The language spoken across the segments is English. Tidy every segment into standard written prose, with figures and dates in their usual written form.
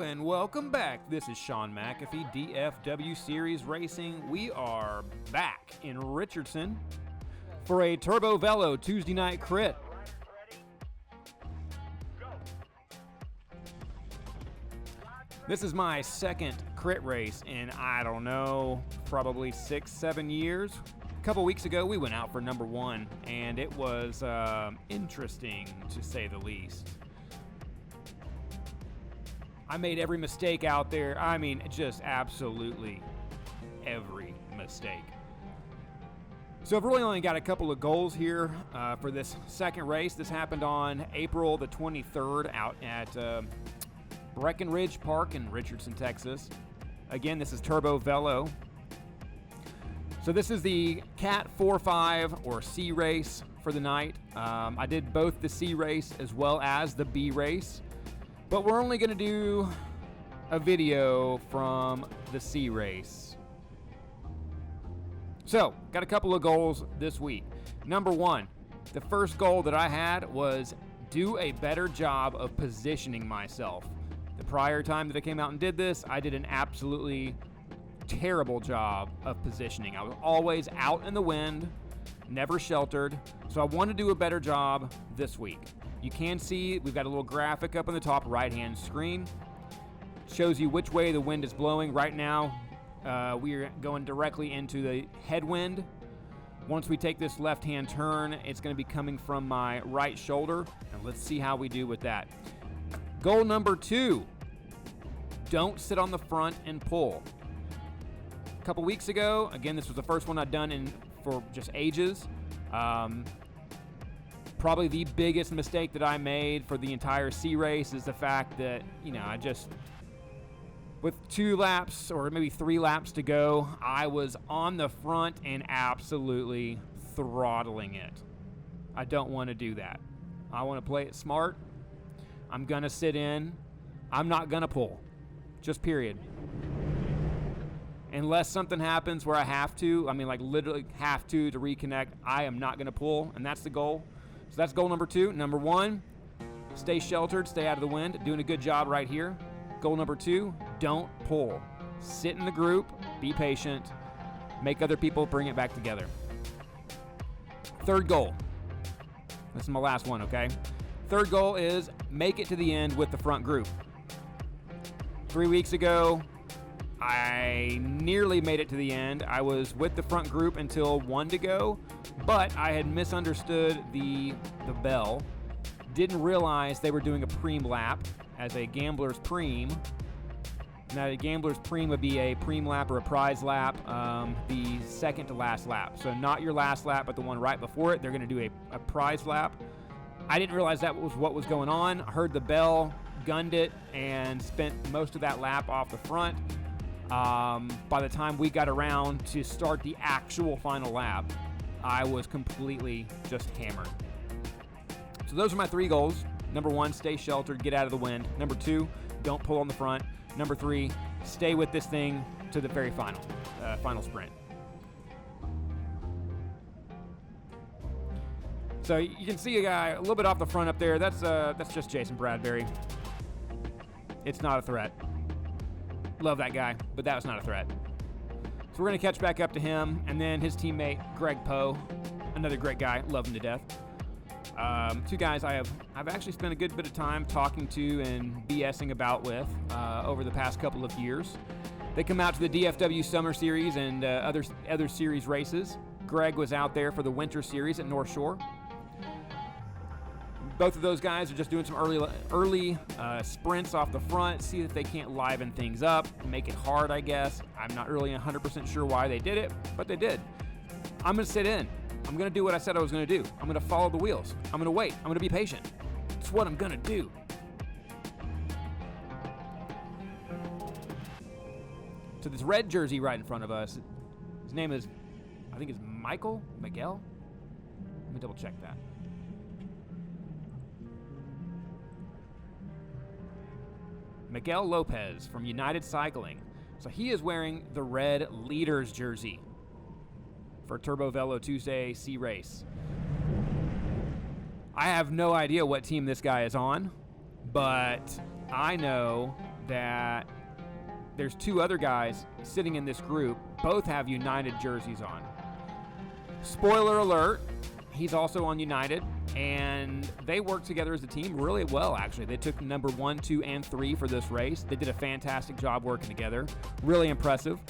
and welcome back. This is Sean McAfee, DFW Series Racing. We are back in Richardson for a Turbo Velo Tuesday night crit. This is my second crit race in, I don't know, probably 6-7 years. A couple weeks ago, we went out for number one, and it was interesting, to say the least. I made every mistake out there. I mean, just absolutely every mistake. So I've really only got a couple of goals here for this second race. This happened on April the 23rd out at Breckenridge Park in Richardson, Texas. Again, this is Turbo Velo. So this is the Cat 4-5 or C race for the night. I did both the C race as well as the B race. But we're only going to do a video from the C race. So, got a couple of goals this week. Number one, the first goal that I had was do a better job of positioning myself. The prior time that I came out and did this, I did an absolutely terrible job of positioning. I was always out in the wind, never sheltered. So I want to do a better job this week. You can see we've got a little graphic up on the top right-hand screen. Shows you which way the wind is blowing. Right now, we are going directly into the headwind. Once we take this left-hand turn, it's going to be coming from my right shoulder. And let's see how we do with that. Goal number 2, don't sit on the front and pull. A couple weeks ago, again, this was the first one I'd done for just ages. Probably the biggest mistake that I made for the entire C race is the fact that, I just, with 2 laps or maybe 3 laps to go, I was on the front and absolutely throttling it. I don't want to do that. I want to play it smart. I'm going to sit in. I'm not going to pull. Just period. Unless something happens where I have to, literally have to reconnect, I am not going to pull, and that's the goal. So that's goal number 2. Number 1, stay sheltered, stay out of the wind. Doing a good job right here. Goal number 2, don't pull. Sit in the group, be patient, make other people bring it back together. Third goal. This is my last one, okay? Third goal is make it to the end with the front group. 3 weeks ago, I nearly made it to the end. I was with the front group until 1 to go. But I had misunderstood the bell. Didn't realize they were doing a preem lap as a gambler's preem. Now, a gambler's preem would be a preem lap or a prize lap, the second to last lap. So not your last lap, but the one right before it. They're going to do a prize lap. I didn't realize that was what was going on. I heard the bell, gunned it, and spent most of that lap off the front. By the time we got around to start the actual final lap, I was completely just hammered. So those are my 3 goals. Number 1, stay sheltered, get out of the wind. Number 2, don't pull on the front. Number 3, stay with this thing to the very final sprint. So you can see a guy a little bit off the front up there. That's just Jason Bradbury. It's not a threat. Love that guy, but that was not a threat. So we're going to catch back up to him, and then his teammate, Greg Poe, another great guy, love him to death. 2 guys I've actually spent a good bit of time talking to and BSing about with over the past couple of years. They come out to the DFW Summer Series and other series races. Greg was out there for the Winter Series at North Shore. Both of those guys are just doing some early sprints off the front, see if they can't liven things up, make it hard, I guess. I'm not really 100% sure why they did it, but they did. I'm going to sit in. I'm going to do what I said I was going to do. I'm going to follow the wheels. I'm going to wait. I'm going to be patient. It's what I'm going to do. So this red jersey right in front of us, his name is, I think it's Miguel? Let me double check that. Miguel Lopez from United Cycling. So he is wearing the red leaders jersey for Turbo Velo Tuesday C race. I have no idea what team this guy is on, but I know that there's two other guys sitting in this group. Both have United jerseys on. Spoiler alert, he's also on United, and they worked together as a team really well, actually. They took number 1, 2, and 3 for this race. They did a fantastic job working together. Really impressive.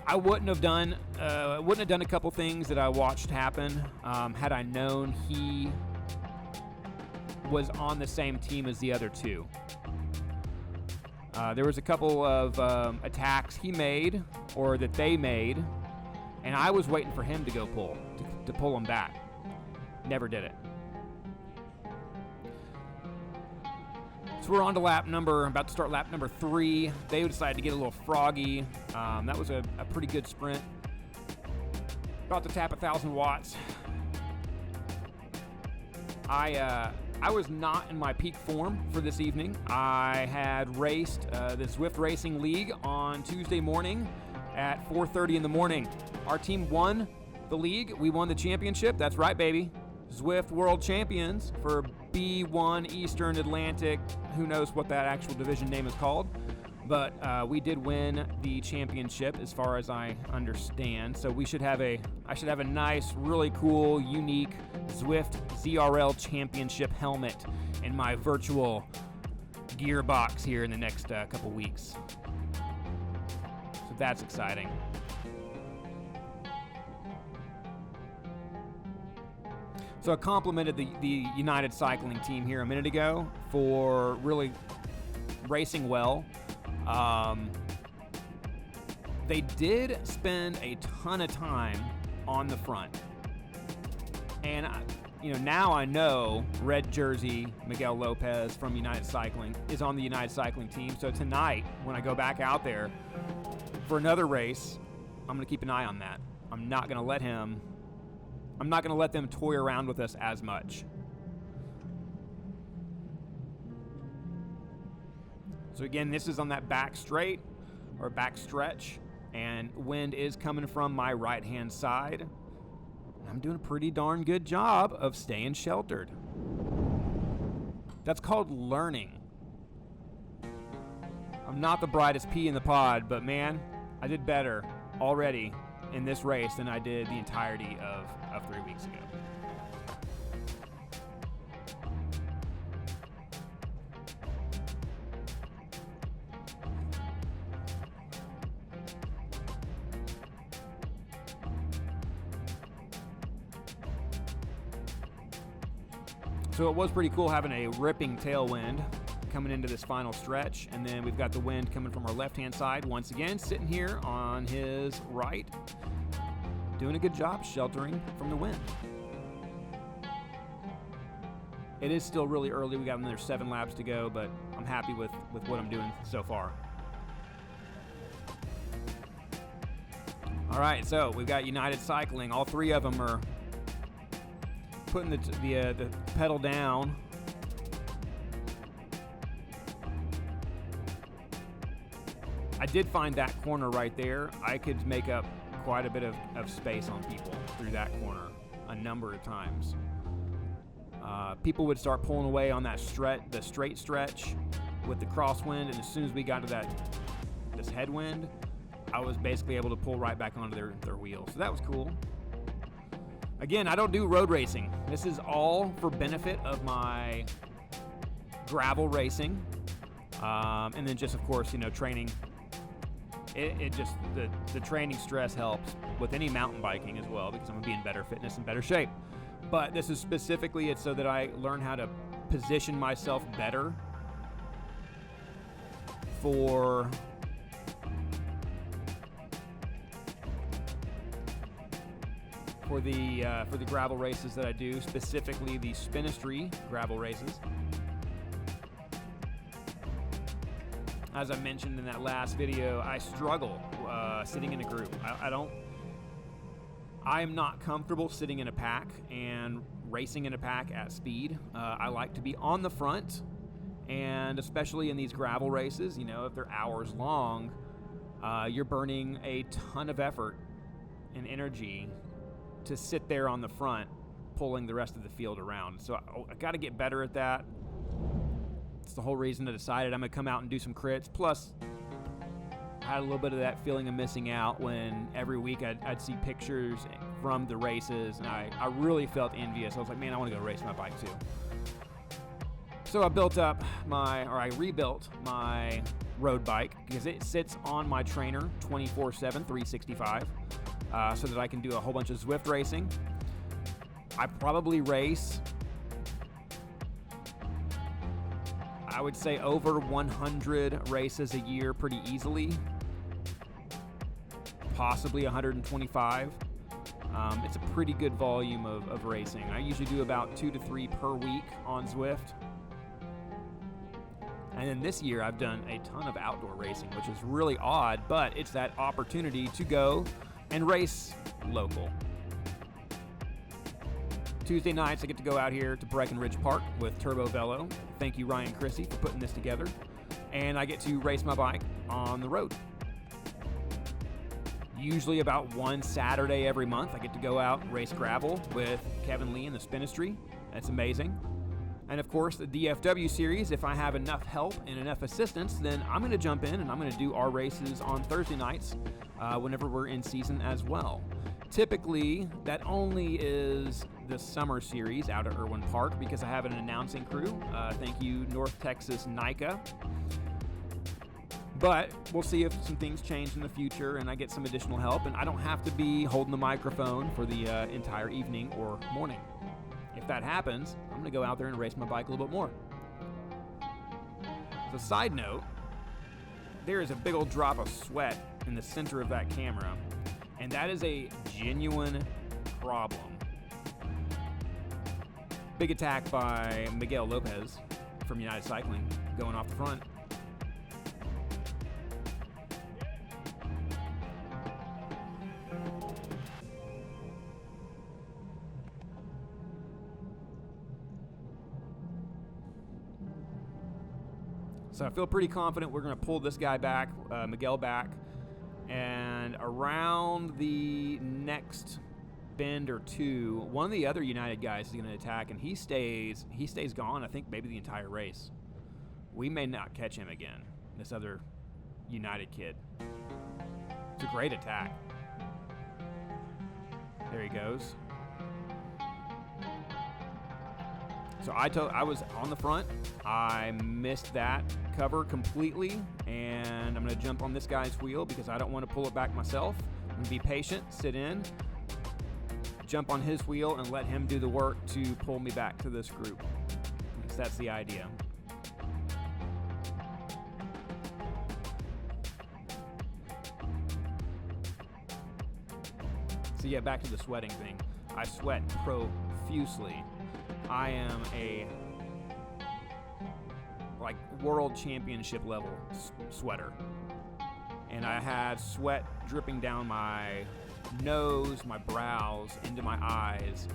I wouldn't have done a couple things that I watched happen had I known he was on the same team as the other two. There was a couple of attacks he made, or that they made, and I was waiting for him to go to pull him back. Never did it. So we're on to about to start lap number 3. They decided to get a little froggy. That was a pretty good sprint. About to tap 1,000 watts. I was not in my peak form for this evening. I had raced the Zwift Racing League on Tuesday morning at 4:30 in the morning. Our team won the league. We won the championship. That's right, baby. Zwift World Champions for B1 Eastern Atlantic. Who knows what that actual division name is called. But we did win the championship as far as I understand. So I should have a nice, really cool, unique Zwift ZRL Championship helmet in my virtual gearbox here in the next couple weeks. So that's exciting. So I complimented the United Cycling team here a minute ago for really racing well. They did spend a ton of time on the front. And, now I know red jersey Miguel Lopez from United Cycling is on the United Cycling team. So tonight, when I go back out there for another race, I'm going to keep an eye on that. I'm not going to let them toy around with us as much. So again, this is on that back straight or back stretch, and wind is coming from my right-hand side. I'm doing a pretty darn good job of staying sheltered. That's called learning. I'm not the brightest pea in the pod, but man, I did better already in this race than I did the entirety of 3 weeks ago. So it was pretty cool having a ripping tailwind coming into this final stretch, and then we've got the wind coming from our left-hand side once again, sitting here on his right, doing a good job sheltering from the wind. It is still really early. We got another 7 laps to go, but I'm happy with what I'm doing so far. All right, so we've got United Cycling. All 3 of them are putting the pedal down. I did find that corner right there. I could make up quite a bit of space on people through that corner a number of times. People would start pulling away on that the straight stretch with the crosswind, and as soon as we got to this headwind, I was basically able to pull right back onto their wheels. So that was cool. Again, I don't do road racing. This is all for benefit of my gravel racing, and then just, of course, training. It just, the training stress helps with any mountain biking as well, because I'm going to be in better fitness and better shape. But this is specifically, it's so that I learn how to position myself better for the gravel races that I do, specifically the Spinistry gravel races. As I mentioned in that last video, I struggle sitting in a group. I am not comfortable sitting in a pack and racing in a pack at speed. I like to be on the front, and especially in these gravel races, if they're hours long, you're burning a ton of effort and energy to sit there on the front, pulling the rest of the field around. So I got to get better at that. It's the whole reason I decided I'm going to come out and do some crits. Plus, I had a little bit of that feeling of missing out when every week I'd see pictures from the races, and I really felt envious. I was like, man, I want to go race my bike too. So I rebuilt my road bike because it sits on my trainer 24/7, 365, so that I can do a whole bunch of Zwift racing. I probably race, I would say, over 100 races a year pretty easily, possibly 125. It's a pretty good volume of racing. I usually do about 2 to 3 per week on Zwift. And then this year I've done a ton of outdoor racing, which is really odd, but it's that opportunity to go and race local. Tuesday nights I get to go out here to Breckenridge Park with Turbo Velo. Thank you, Ryan Chrissy, for putting this together. And I get to race my bike on the road. Usually about one Saturday every month I get to go out and race gravel with Kevin Lee in the Spinistry. That's amazing. And of course, the DFW series, if I have enough help and enough assistance, then I'm going to jump in and I'm going to do our races on Thursday nights whenever we're in season as well. Typically, that only is the summer series out at Irwin Park because I have an announcing crew. Thank you, North Texas NICA. But we'll see if some things change in the future and I get some additional help and I don't have to be holding the microphone for the entire evening or morning. If that happens, I'm going to go out there and race my bike a little bit more. So side note, there is a big old drop of sweat in the center of that camera, and that is a genuine problem. Big attack by Miguel Lopez from United Cycling going off the front. So I feel pretty confident we're going to pull this guy back, Miguel back, and around the next bend or two, one of the other United guys is going to attack, and he stays gone, I think, maybe the entire race. We may not catch him again, this other United kid. It's a great attack. There he goes. So I was on the front. I missed that cover completely, and I'm going to jump on this guy's wheel because I don't want to pull it back myself. I'm going to be patient, sit in, jump on his wheel, and let him do the work to pull me back to this group. Because that's the idea. So yeah, back to the sweating thing. I sweat profusely. I am a world championship level sweater, and I had sweat dripping down my nose, my brows, into my eyes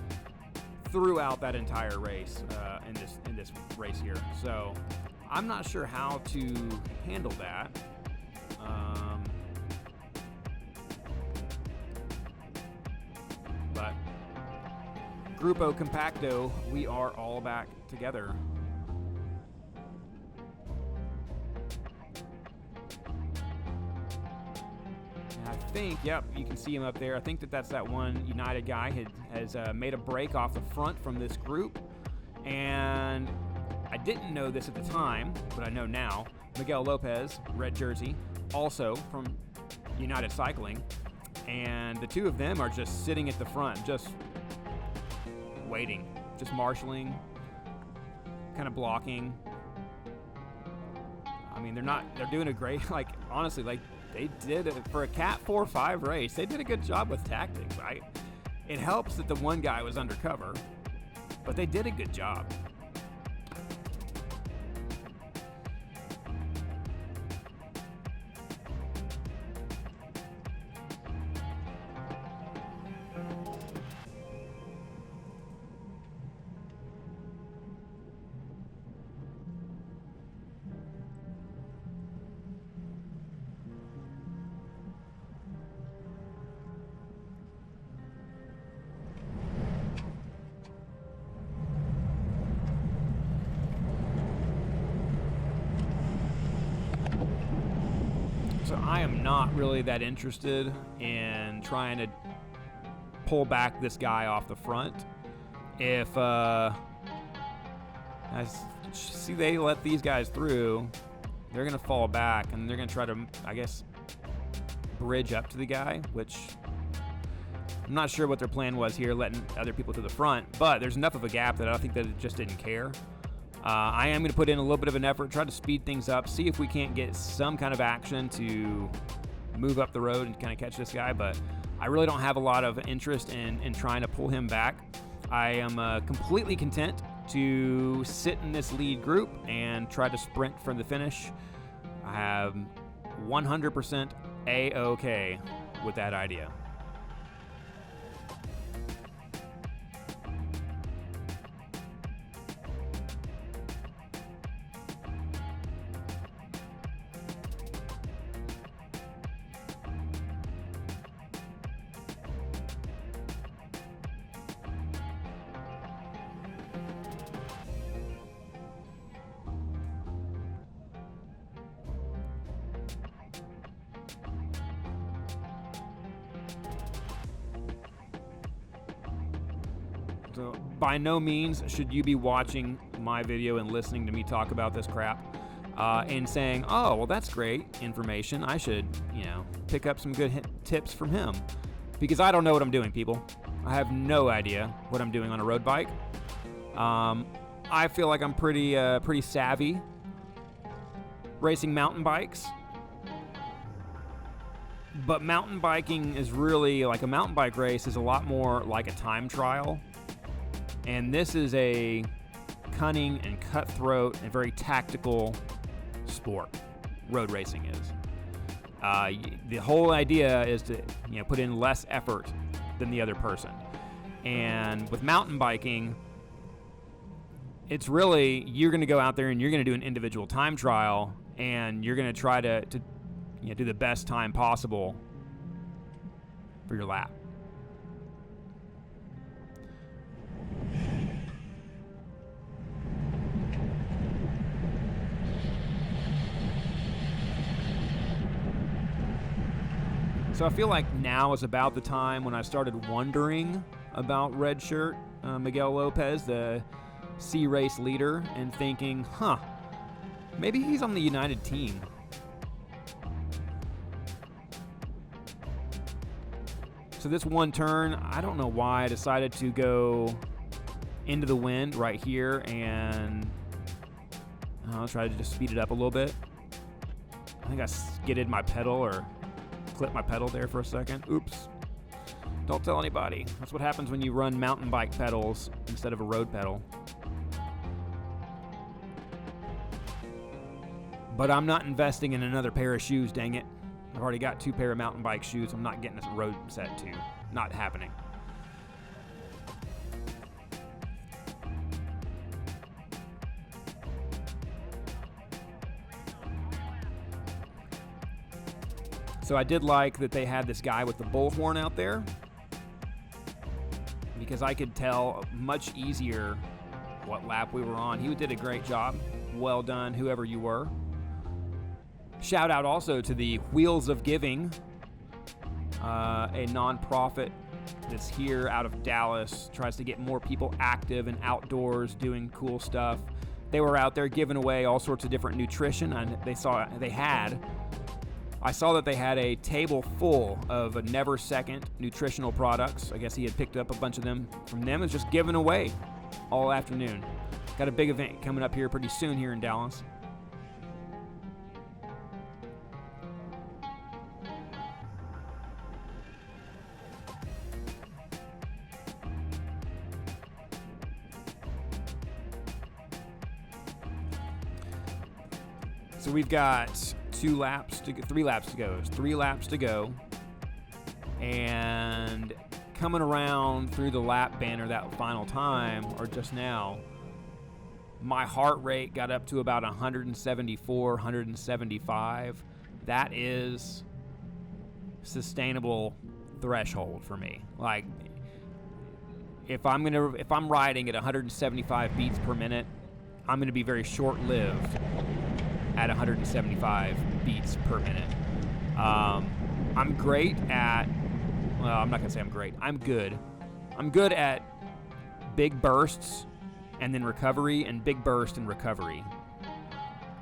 throughout that entire race in this race here. So I'm not sure how to handle that. But Grupo Compacto, we are all back together. And I think, yep, you can see him up there. I think that's that one United guy has made a break off the front from this group. And I didn't know this at the time, but I know now. Miguel Lopez, red jersey, also from United Cycling. And the two of them are just sitting at the front, just waiting, just marshaling, kind of blocking. I mean, they're doing a great, honestly, they did it for a Cat 4-5 race. They did a good job with tactics. It helps that the one guy was undercover, but they did a good job. I am not really that interested in trying to pull back this guy off the front. If I see they let these guys through, they're going to fall back, and they're going to try to, I guess, bridge up to the guy, which I'm not sure what their plan was here, letting other people to the front, but there's enough of a gap that I think that it just didn't care. I am going to put in a little bit of an effort, try to speed things up, see if we can't get some kind of action to move up the road and kind of catch this guy, but I really don't have a lot of interest in trying to pull him back. I am completely content to sit in this lead group and try to sprint from the finish. I have 100% A-OK with that idea. So by no means should you be watching my video and listening to me talk about this crap and saying, oh, well, that's great information. I should, pick up some good tips from him. Because I don't know what I'm doing, people. I have no idea what I'm doing on a road bike. I feel like I'm pretty savvy racing mountain bikes. But mountain biking is really, like a mountain bike race is a lot more like a time trial. And this is a cunning and cutthroat and very tactical sport. Road racing is. The whole idea is to put in less effort than the other person. And with mountain biking, it's really you're going to go out there and you're going to do an individual time trial, and you're going to try to do the best time possible for your lap. So I feel like now is about the time when I started wondering about red shirt Miguel Lopez, the C race leader, and thinking, maybe he's on the United team. So this one turn, I don't know why I decided to go into the wind right here, and I'll try to just speed it up a little bit. I think I skidded my pedal or clipped my pedal there for a second. Oops. Don't tell anybody. That's what happens when you run mountain bike pedals instead of a road pedal. But I'm not investing in another pair of shoes, dang it. I've already got 2 pair of mountain bike shoes. I'm not getting a road set too. Not happening. So I did like that they had this guy with the bullhorn out there, because I could tell much easier what lap we were on. He did a great job. Well done, whoever you were. Shout out also to the Wheels of Giving, a nonprofit that's here out of Dallas, tries to get more people active and outdoors doing cool stuff. They were out there giving away all sorts of different nutrition, and I saw that they had a table full of a Never Second nutritional products. I guess he had picked up a bunch of them from them. It's just given away all afternoon. Got a big event coming up here pretty soon here in Dallas. So we've got 3 laps to go. It's 3 laps to go. And coming around through the lap banner that final time, or just now, my heart rate got up to about 174, 175. That is sustainable threshold for me. Like, if I'm riding at 175 beats per minute, I'm going to be very short-lived at 175 beats per minute. I'm great at, well, I'm not going to say I'm great. I'm good. I'm good at big bursts and then recovery and big burst and recovery.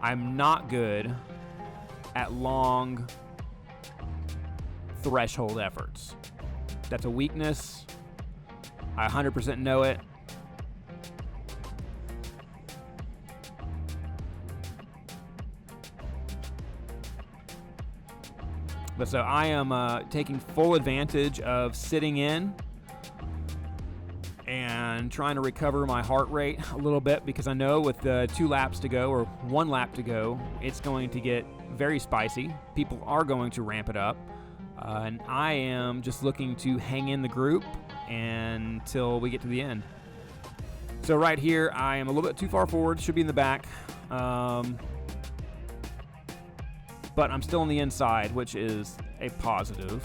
I'm not good at long threshold efforts. That's a weakness. I 100% know it. But so I am taking full advantage of sitting in and trying to recover my heart rate a little bit, because I know with 2 laps to go or 1 lap to go, it's going to get very spicy. People are going to ramp it up. And I am just looking to hang in the group until we get to the end. So right here, I am a little bit too far forward. Should be in the back. But I'm still on the inside, which is a positive.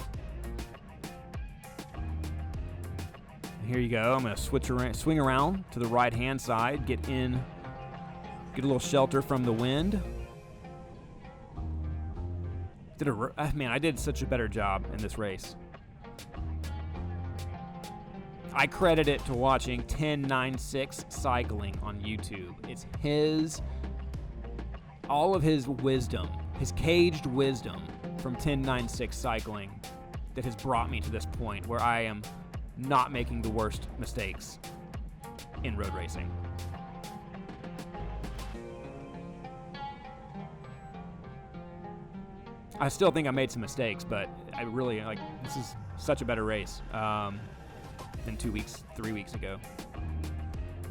Here you go. I'm going to swing around to the right-hand side, get a little shelter from the wind. Man, I did such a better job in this race. I credit it to watching 1096 Cycling on YouTube. It's all of his wisdom, his caged wisdom from 1096 Cycling that has brought me to this point where I am not making the worst mistakes in road racing. I still think I made some mistakes, but I really, this is such a better race than 3 weeks ago.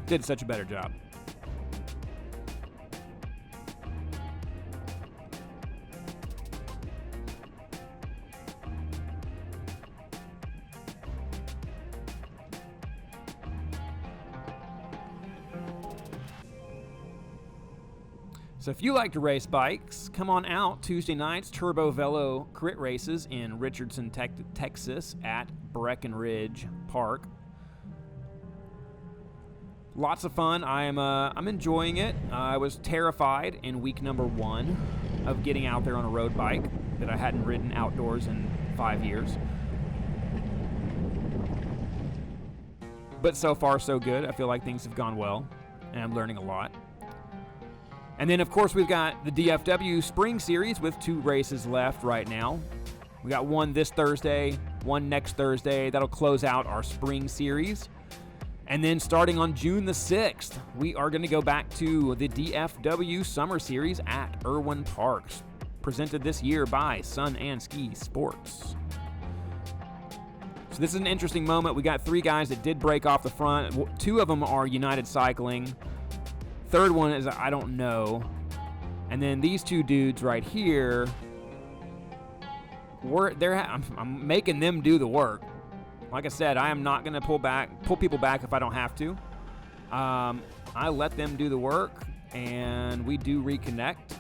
Did such a better job. So if you like to race bikes, come on out Tuesday nights, Turbo Velo Crit Races in Richardson, Texas at Breckenridge Park. Lots of fun. I'm enjoying it. I was terrified in week number 1 of getting out there on a road bike that I hadn't ridden outdoors in 5 years. But so far, so good. I feel like things have gone well, and I'm learning a lot. And then, of course, we've got the DFW Spring Series with 2 races left right now. We got one this Thursday, one next Thursday. That'll close out our Spring Series. And then starting on June the 6th, we are going to go back to the DFW Summer Series at Irwin Parks, presented this year by Sun and Ski Sports. So this is an interesting moment. We got 3 guys that did break off the front. 2 of them are United Cycling. Third one is I don't know. And then these 2 dudes right here, I'm making them do the work. Like I said, I am not going to pull people back if I don't have to. I let them do the work, and we do reconnect.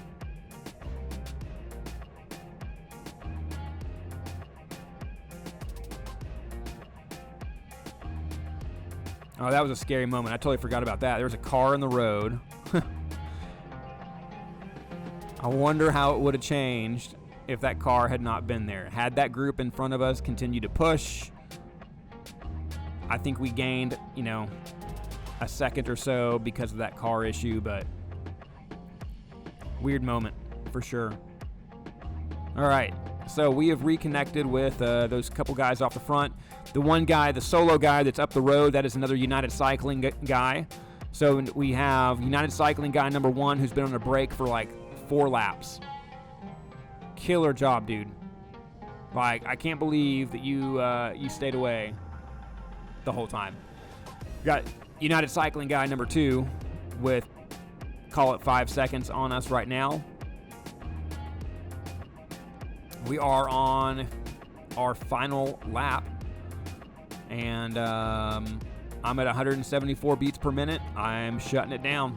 Oh, that was a scary moment. I totally forgot about that. There was a car in the road. I wonder how it would have changed if that car had not been there. Had that group in front of us continued to push, I think we gained, a second or so because of that car issue, but weird moment for sure. All right. So we have reconnected with those couple guys off the front. The one guy, the solo guy that's up the road, that is another United Cycling guy. So we have United Cycling guy number 1 who's been on a break for 4 laps. Killer job, dude. I can't believe that you stayed away the whole time. We got United Cycling guy number 2 with, call it 5 seconds on us right now. We are on our final lap, and I'm at 174 beats per minute. I'm shutting it down.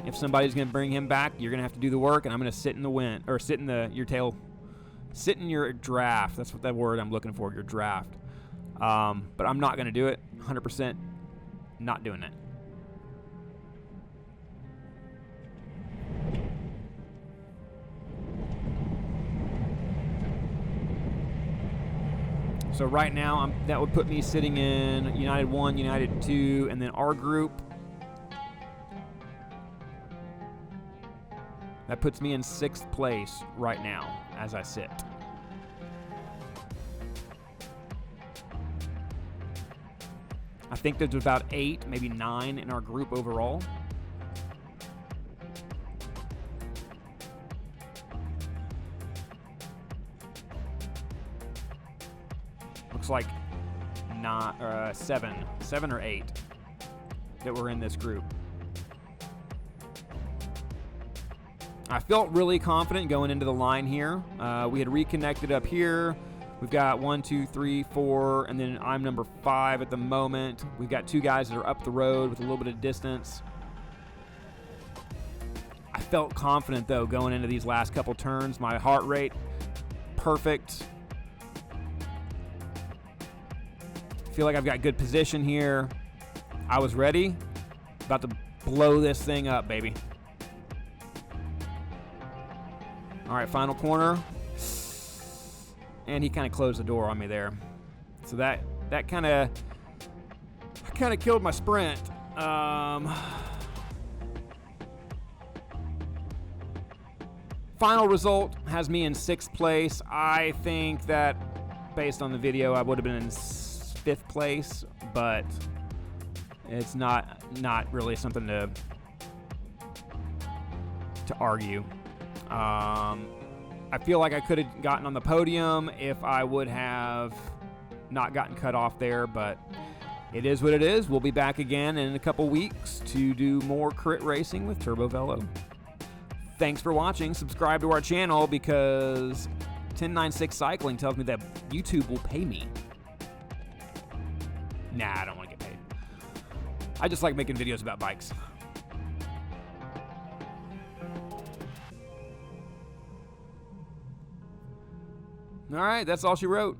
If somebody's going to bring him back, you're going to have to do the work, and I'm going to sit in the wind, or sit in your draft. That's what that word I'm looking for, your draft. But I'm not going to do it. 100% not doing it. So right now, that would put me sitting in United 1, United 2, and then our group. That puts me in 6th place right now as I sit. I think there's about 8, maybe 9 in our group overall. Looks like not 7 or 8 that were in this group. I felt really confident going into the line here. We had reconnected up here. We've got 1, 2, 3, 4, and then I'm number 5 at the moment. We've got 2 guys that are up the road with a little bit of distance. I felt confident, though, going into these last couple turns. My heart rate, perfect. Feel like I've got good position here. I was ready. About to blow this thing up, baby. All right, final corner. And he kind of closed the door on me there. So that kind of killed my sprint. Final result has me in 6th place. I think that based on the video, I would have been in 5th place, but it's not really something to argue. I feel like I could have gotten on the podium if I would have not gotten cut off there, but it is what it is. We'll be back again in a couple weeks to do more crit racing with Turbo Velo. Thanks for watching. Subscribe to our channel because 1096 Cycling tells me that YouTube will pay me. Nah, I don't want to get paid. I just like making videos about bikes. All right, that's all she wrote.